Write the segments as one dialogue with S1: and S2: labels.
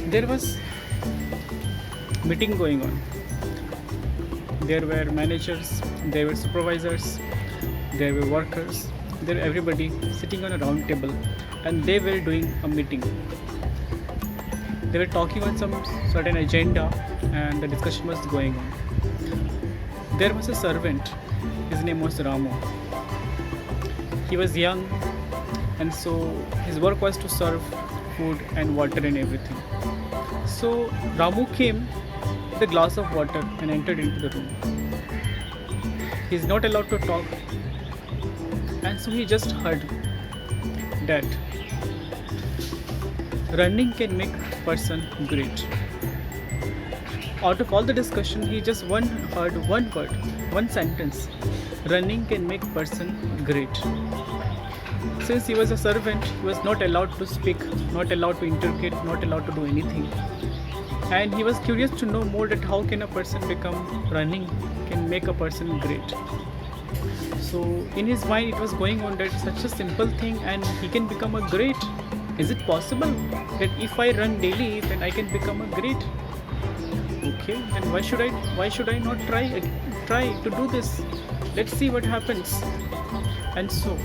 S1: There was meeting going on. There were managers, there were supervisors, there were workers, there were everybody sitting on a round table, and they were doing a meeting. They were talking on some certain agenda, and the discussion was going on. There was a servant. His name was Ramu. He was young, and so his work was to serve food and water and everything. So Ramu came with a glass of water and entered into the room. He is not allowed to talk, and so he just heard that running can make person great. Out of all the discussion, he just heard one word, one sentence: running can make person great. Since he was a servant, he was not allowed to speak, not allowed to interrogate, not allowed to do anything. And he was curious to know more that how can a person become running can make a person great. So in his mind it was going on that such a simple thing and he can become a great. Is it possible that if I run daily then I can become a great? Okay, then why should I not try to do this? Let's see what happens. And so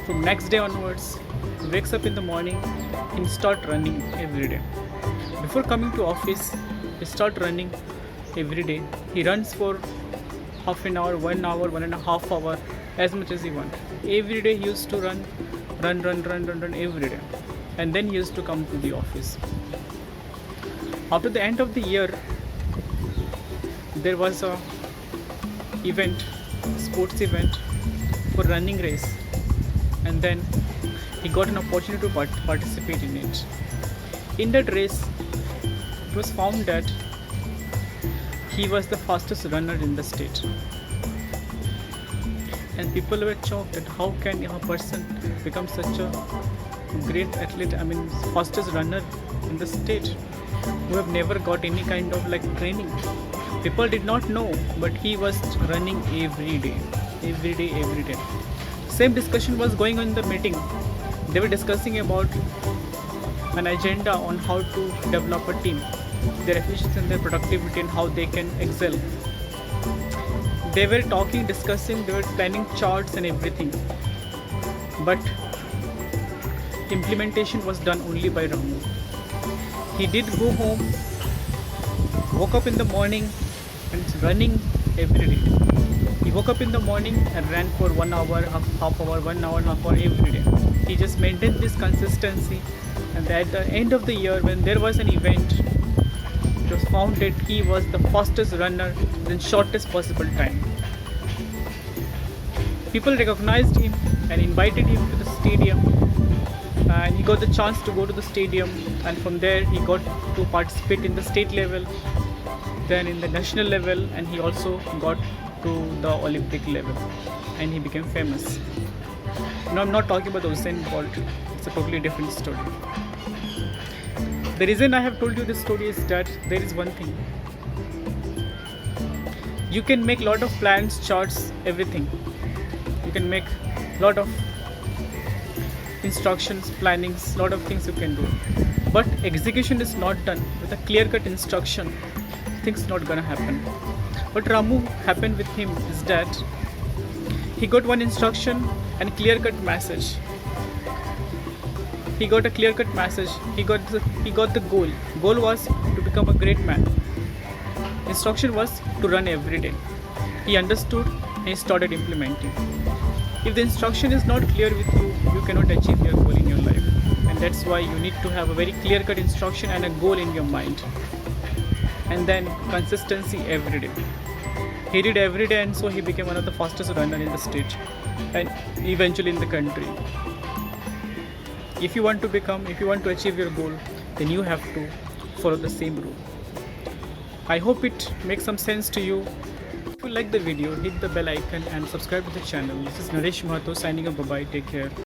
S1: from next day onwards, he wakes up in the morning and start running every day. Before coming to office, he start running every day. He runs for half an hour, 1 hour, 1.5 hours, as much as he wants. Every day he used to run every day. And then he used to come to the office. After the end of the year, there was a sports event for running race. And then he got an opportunity to participate in it. In that race, it was found that he was the fastest runner in the state. And people were shocked that how can a person become such a great athlete, fastest runner in the state, who have never got any kind of training. People did not know, but he was running every day. Same discussion was going on in the meeting. They were discussing about an agenda on how to develop a team, their efficiency and their productivity and how they can excel. They were discussing, they were planning charts and everything. But implementation was done only by Ramu. He did go home, woke up in the morning and running every day. He woke up in the morning and ran for 1 hour, half hour, 1 hour, half hour every day. He just maintained this consistency, and at the end of the year, when there was an event, it was found that he was the fastest runner in shortest possible time. People recognized him and invited him to the stadium, and he got the chance to go to the stadium, and from there he got to participate in the state level, then in the national level, and he also got to the Olympic level, and he became famous. Now I'm not talking about Usain Bolt. It's a totally different story. The reason I have told you this story is that there is one thing. You can make lot of plans, charts, everything. You can make lot of instructions, plannings, lot of things you can do. But execution is not done with a clear-cut instruction. Things not gonna happen. What Ramu happened with him is that he got one instruction and clear-cut message. He got a clear-cut message. He got the goal. Goal was to become a great man. Instruction was to run every day. He understood and he started implementing. If the instruction is not clear with you, you cannot achieve your goal in your life. And that's why you need to have a very clear-cut instruction and a goal in your mind. And then consistency every day. He did every day, and so he became one of the fastest runners in the state and eventually in the country. If you want to achieve your goal, then you have to follow the same rule. I hope it makes some sense to you. If you like the video, hit the bell icon and subscribe to the channel. This is Naresh Mahato signing off. Bye bye. Take care.